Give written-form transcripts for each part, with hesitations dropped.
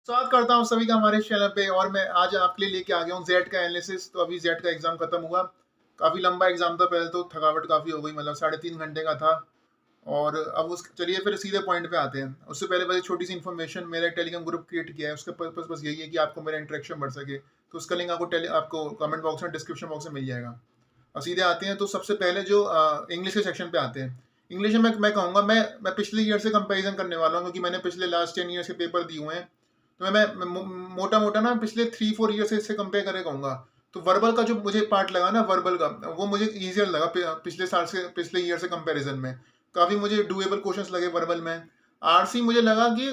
स्वागत करता हूँ सभी का हमारे चैनल पे। और मैं आज आपके लिए लेके आ गया हूँ जेड का एनालिसिस। तो अभी जेड का एग्जाम खत्म हुआ। काफी लंबा एग्जाम था, पहले तो थकावट काफी हो गई, मतलब 3.5 घंटे का था। और अब उस चलिए फिर सीधे पॉइंट पे आते हैं। उससे पहले बस एक छोटी सी इन्फॉर्मेशन, मेरा टेलीग्राम ग्रुप क्रिएट किया है, उसका पर्पस बस यही है कि आपको मेरा इंटरेक्शन बढ़ सके। तो उसका लिंक आपको कमेंट बॉक्स में, डिस्क्रिप्शन बॉक्स में मिल जाएगा। और सीधे आते हैं। तो सबसे पहले जो इंग्लिश के सेक्शन पे आते हैं। इंग्लिश में मैं कहूँगा, मैं पिछले ईयर से कंपैरिजन करने वाला हूँ, क्योंकि मैंने पिछले लास्ट 10 ईयर्स के पेपर दिए हुए हैं। तो मैं मोटा मोटा ना पिछले 3-4 ईयर से इससे कंपेयर करके कहूँगा। तो वर्बल का जो मुझे पार्ट लगा ना, वर्बल का, वो मुझे ईजियर लगा पिछले ईयर से कंपैरिजन में। काफ़ी मुझे डूएबल क्वेश्चंस लगे वर्बल में। आरसी मुझे लगा कि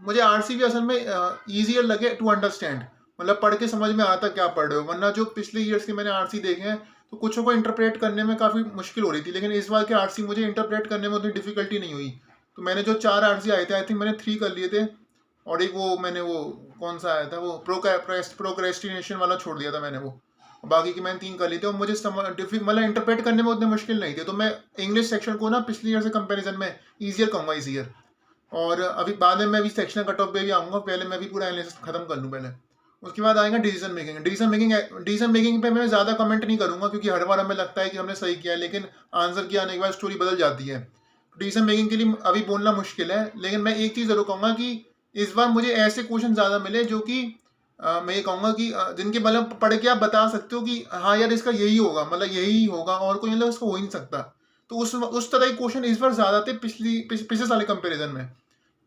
मुझे आरसी भी असल में ईजियर लगे टू अंडरस्टैंड, मतलब पढ़ के समझ में आता क्या पढ़ रहे हो। वरना जो पिछले ईयर्स के मैंने आरसी देखे हैं, तो कुछ को इंटरप्रेट करने में काफ़ी मुश्किल हो रही थी, लेकिन इस बार के आरसी मुझे इंटरप्रेट करने में उतनी डिफिकल्टी नहीं हुई। तो मैंने जो 4 आरसी आए थे, आई थिंक मैंने 3 कर लिए थे। और एक वो मैंने वो कौन सा आया था, वो प्रोक्रेस्टिनेशन वाला छोड़ दिया था मैंने वो। बाकी की मैंने 3 कर लिए थे, और मुझे मतलब इंटरप्रेट करने में उतने मुश्किल नहीं थे। तो मैं इंग्लिश सेक्शन को ना पिछले ईयर से कंपैरिजन में ईजियर कहूँगा, इस ईयर। और अभी बाद में मैं भी सेक्शनल कट ऑफ पे भी आऊँगा, पहले मैं भी पूरा एनालिसिस खत्म कर लूँ पहले। उसके बाद आएगा डिसीजन मेकिंग पे मैं ज़्यादा कमेंट नहीं करूँगा, क्योंकि हर बार हमें लगता है कि हमने सही किया है, लेकिन आंसर किया आने के बाद स्टोरी बदल जाती है। डिसीजन मेकिंग के लिए अभी बोलना मुश्किल है, लेकिन मैं एक चीज़ ज़रूर कहूँगा कि इस बार मुझे ऐसे क्वेश्चन ज़्यादा मिले जो कि मैं ये कहूँगा कि जिनके मतलब पढ़ के आप बता सकते हो कि हाँ यार, इसका यही होगा, मतलब यही होगा, और कोई मतलब इसको हो ही नहीं सकता। तो उस तरह के क्वेश्चन इस बार ज़्यादा थे पिछले साल के कंपेरिजन में।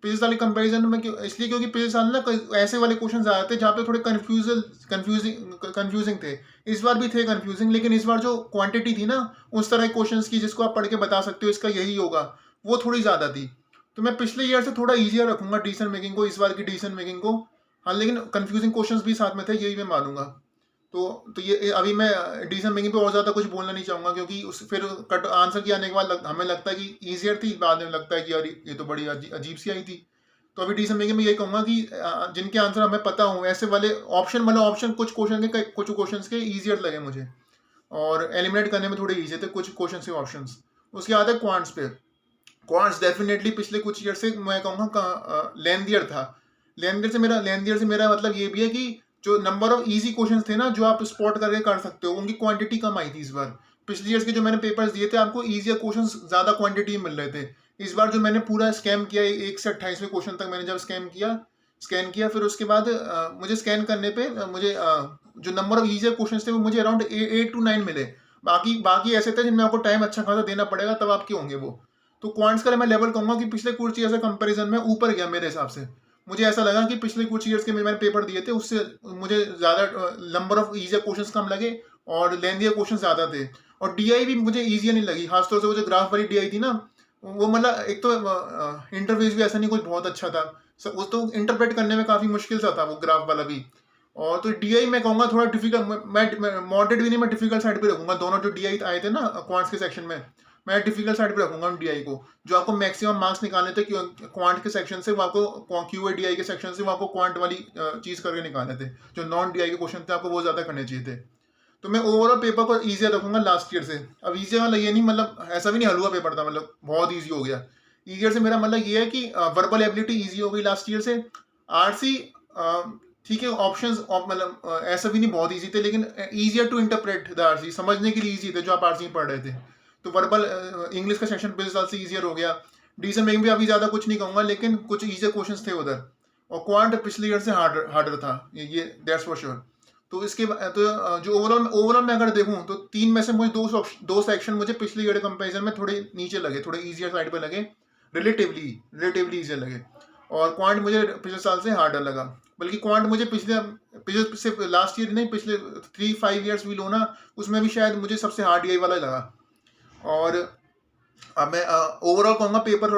पिछले साल के कंपैरिजन में क्यों, इसलिए क्योंकि पिछले साल ना ऐसे वाले क्वेश्चन आए थे जहाँ पे थोड़े कंफ्यूजिंग थे। इस बार भी थे कंफ्यूजिंग, लेकिन इस बार जो क्वांटिटी थी ना उस तरह के क्वेश्चंस की, जिसको आप पढ़ के बता सकते हो इसका यही होगा, वो थोड़ी ज़्यादा थी। तो मैं पिछले ईयर से थोड़ा ईजियर रखूंगा डिसीजन मेकिंग को, इस बार की डिसीजन मेकिंग को। हाँ, लेकिन कंफ्यूजिंग क्वेश्चंस भी साथ में थे, यही मैं मानूंगा। तो ये अभी मैं डिसीजन मेकिंग पे और ज़्यादा कुछ बोलना नहीं चाहूँगा, क्योंकि उस फिर कट आंसर की आने के बाद हमें लगता है कि ईजियर थी, बाद में लगता है कि यार ये तो बड़ी अजीब सी आई थी। तो अभी डिसीजन मेकिंग में ये कहूँगा कि जिनके आंसर हमें पता हो, ऐसे वाले ऑप्शन, मतलब ऑप्शन कुछ क्वेश्चन के ईजियर लगे मुझे, और एलिमिनेट करने में थोड़े ईजी थे कुछ क्वेश्चन के ऑप्शंस। उसके बाद है क्वांट्स पे। क्वांट्स डेफिनेटली पिछले कुछ ईयर से मैं कहूँगा लेंदियर था। लेंदियर से मेरा मतलब ये भी है कि जो नंबर ऑफ इजी क्वेश्चंस थे ना, जो आप स्पॉट करके कर सकते हो, उनकी क्वांटिटी कम आई थी इस बार। पिछले ईयर्स के जो मैंने पेपर्स दिए थे, आपको इजियर क्वेश्चंस ज़्यादा क्वांटिटी में मिल रहे थे। इस बार जो मैंने पूरा स्कैम किया, 1 से 28वें क्वेश्चन तक मैंने जब स्कैन किया, फिर उसके बाद मुझे स्कैन करने पे मुझे जो नंबर ऑफ इजियर क्वेश्चंस थे वो मुझे अराउंड 8 to 9 मिले। बाकी बाकी ऐसे थे जिनमें आपको टाइम अच्छा खासा देना पड़ेगा, तब आपके होंगे वो। तो क्वांट्स का मैं लेवल कहूँगा कि पिछले कुछ ईयर से कंपैरिजन में ऊपर गया मेरे हिसाब से। मुझे ऐसा लगा कि पिछले कुछ ईयर्स के मैंने पेपर दिए थे, उससे मुझे ज़्यादा नंबर ऑफ इजियर क्वेश्चंस कम लगे, और लेंथियर क्वेश्चन ज़्यादा थे। और डीआई भी मुझे ईजी नहीं लगी, खासतौर से वो जो ग्राफ वाली डीआई थी ना, वो मतलब एक तो इंटरफेस भी ऐसा नहीं कुछ बहुत अच्छा था, वो तो इंटरप्रेट करने में काफ़ी मुश्किल सा था वो ग्राफ वाला भी। और तो डीआई मैं कहूँगा थोड़ा डिफिकल्ट, मैं मॉडरेट भी नहीं, मैं डिफिकल्ट साइड पे रखूंगा। दोनों जो डीआई आए थे ना क्वांट्स के सेक्शन में, मैं डिफिकल्ट साइड पे रखूंगा डीआई को। जो आपको मैक्सिमम मार्क्स निकालने थे क्वांट के सेक्शन से, वो आपको क्यूए डीआई के सेक्शन से वो आपको क्वांट वाली चीज़ करके निकालने थे। जो नॉन डीआई के क्वेश्चन थे, आपको वो ज़्यादा करने चाहिए थे। तो मैं ओवरऑल पेपर को ईजियर रखूंगा लास्ट ईयर से। अब ईजियर वाला ये नहीं, मतलब ऐसा भी नहीं हलवा पेपर था, मतलब बहुत ईजी हो गया। ईजियर से मेरा मतलब ये है कि वर्बल एबिलिटी ईजी हो गई लास्ट ईयर से। आरसी ठीक है, ऑप्शंस मतलब ऐसा भी नहीं बहुत ईजी थे, लेकिन easier to interpret the RC, समझने के लिए ईजी थे जो आप आरसी में पढ़ रहे थे। तो वर्बल इंग्लिश का सेक्शन पिछले साल से ईजियर हो गया। डिसीजन मेकिंग भी अभी ज़्यादा कुछ नहीं कहूँगा, लेकिन कुछ ईजियर क्वेश्चन थे उधर। और क्वांट पिछले ईयर से हार्डर था, ये दैट्स फॉर श्योर। तो इसके जो ओवरऑल मैं अगर देखूं, तो 3 में से मुझे दो सेक्शन मुझे पिछले ईयर कंपैरिजन में थोड़े नीचे लगे, थोड़े इजियर साइड पे लगे, रिलेटिवली इजियर लगे। और क्वांट मुझे पिछले साल से हार्डर लगा। बल्कि क्वांट मुझे पिछले पिछले से लास्ट ईयर नहीं, पिछले 3-5 ईयर्स भी लो ना, उसमें भी शायद मुझे सबसे हार्ड डीआई वाला लगा। और अब मैं ओवरऑल कहूँगा पेपर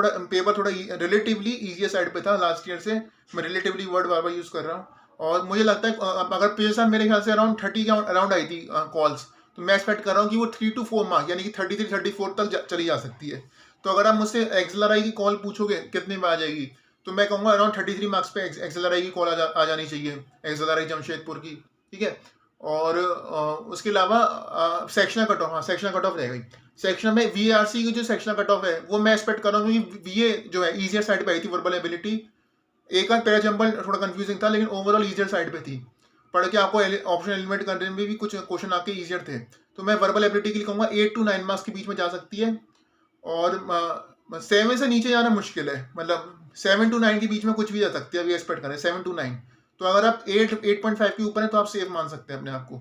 थोड़ा रिलेटिवली इजियर साइड पे था लास्ट ईयर से। मैं रिलेटिवली वर्ड बार बार यूज़ कर रहा हूँ। और मुझे लगता है अगर पिछले साल मेरे ख्याल से अराउंड 30 के अराउंड आई थी कॉल्स, तो मैं एक्सपेक्ट कर रहा हूँ कि वो 3 to 4 मार्क्स, यानी कि 33-34 तक चली जा सकती है। तो अगर आप मुझसे एक्सेलराई की कॉल पूछोगे कितने में आ जाएगी, तो मैं कहूँगा अराउंड 33 मार्क्स पे एक्सेलराई की कॉल आ जानी चाहिए, एक्सेलराई जमशेदपुर की। ठीक है। और उसके अलावा सेक्शनल कट ऑफ रह गई। सेक्शन में वीआरसी की जो सेक्शनल कट ऑफ है, वो मैं एक्सपेक्ट कर रहा हूँ, क्योंकि वीए जो है इजियर साइड पे आई थी वर्बल एबिलिटी। एक आध पैरा जंपल थोड़ा कंफ्यूजिंग था, लेकिन ओवरऑल ईजियर साइड पे थी। पढ़ के आपको ऑप्शन एलिमिनेट करने में भी कुछ क्वेश्चन आपके ईजियर थे। तो मैं वर्बल एबिलिटी के लिए कहूँगा 8 to 9 मार्क्स के बीच में जा सकती है, और 7 से नीचे जाना मुश्किल है, मतलब 7 to 9 के बीच में कुछ भी जा सकती है, अभी एक्सपेक्ट करें 7 to 9। तो अगर आप 8.5 के ऊपर है तो आप सेफ मान सकते हैं अपने आप को।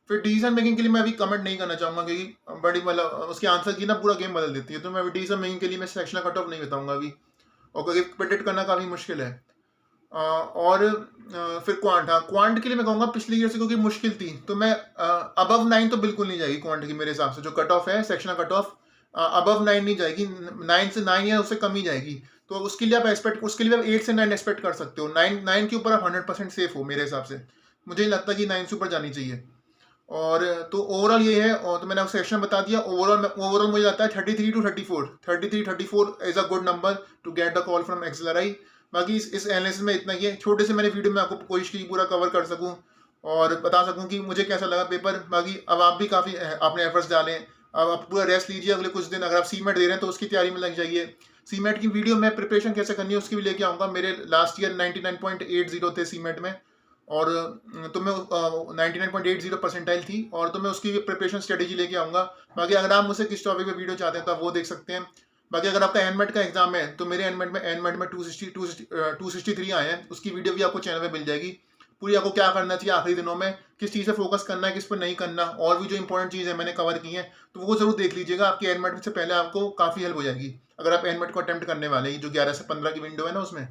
फिर डिसीजन मेकिंग के लिए मैं अभी कमेंट नहीं करना चाहूँगा, क्योंकि बड़ी मतलब उसके आंसर की ना पूरा गेम बदल देती है। तो मैं डिसीजन मेकिंग के लिए मैं सेक्शनल कट ऑफ नहीं बताऊँगा अभी, और क्योंकि प्रेडिक्ट करना काफ़ी मुश्किल है। और फिर क्वांट, हाँ क्वांट के लिए मैं कहूँगा पिछले ईयर से क्योंकि मुश्किल थी, तो मैं अबव 9 तो बिल्कुल नहीं जाएगी क्वांट की मेरे हिसाब से। जो कट ऑफ है सेक्शनल कट ऑफ अबव 9 नहीं जाएगी, 9 से 9 या उससे कम ही जाएगी। तो उसके लिए आप 8 से 9 एक्सपेक्ट कर सकते हो। 9 के ऊपर आप 100% सेफ हो मेरे हिसाब से। मुझे नहीं लगता कि 9 से ऊपर जानी चाहिए। और तो ओवरऑल ये है, और तो मैंने आपको सेक्शन बता दिया। ओवरऑल मुझे लगता है 33 to 34 is a good number to get the call from एक्सेलराई। बाकी इस एनालिसिस में इतना ही है। छोटे से मैंने वीडियो में आपको कोशिश की पूरा कवर कर सकूं और बता सकूं कि मुझे कैसा लगा पेपर। बाकी अब आप भी काफ़ी आपने एफर्ट्स डालें, अब आप पूरा रेस्ट लीजिए अगले कुछ दिन। अगर आप सीमेट दे रहे हैं तो उसकी तैयारी में लग जाइए। सीमेट की वीडियो में प्रिपरेशन कैसे करनी है उसकी भी लेके आऊँगा। मेरे लास्ट ईयर 99.80 थे सीमेट में, और तो मैं 99.80 परसेंटाइल थी, और तो मैं उसकी भी प्रिपरेशन स्ट्रेटेजी लेके आऊँगा। बाकी अगर आप मुझसे किस टॉपिक पे वीडियो चाहते हैं तो आप वो देख सकते हैं। बाकी अगर आपका एनमेट का एग्जाम है तो मेरे एनमेट में 263 आए हैं, उसकी वीडियो भी आपको चैनल पे मिल जाएगी। पूरी आपको क्या करना चाहिए आखिरी दिनों में, किस चीज़ से फोकस करना है, किस पर नहीं करना, और भी जो इंपॉर्टेंट चीज़ है मैंने कवर की है, तो वो जरूर देख लीजिएगा। आपके एनमेट से पहले आपको काफ़ी हेल्प हो जाएगी अगर आप एनमेट को अटेम्प्ट करने वाले हैं, जो 11 से 15 की विंडो है ना उसमें।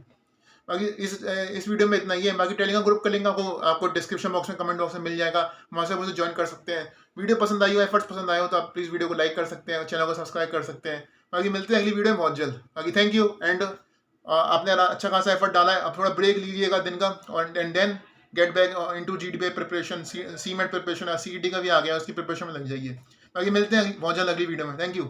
बाकी इस वीडियो में इतना ही है। बाकी टेलीग्राम ग्रुप का लिंक आपको डिस्क्रिप्शन बॉक्स में, कमेंट बॉक्स में मिल जाएगा, वहाँ से मुझे ज्वाइन कर सकते हैं। वीडियो पसंद आई हो, एफर्ट्स पसंद आए हो तो आप प्लीज़ वीडियो को लाइक कर सकते हैं, चैनल को सब्सक्राइब कर सकते हैं। बाकी मिलते हैं अगली वीडियो में बहुत जल्द। बाकी थैंक यू। एंड आपने अच्छा खासा एफर्ट डाला है, अब थोड़ा ब्रेक लीजिएगा दिन का, और and then get back into GDP preparation. CMAT preparation, CET का भी आ गया, उसकी प्रिपरेशन में लग जाइए। बाकी मिलते हैं बहुत जल्द अगली वीडियो में। Thank you.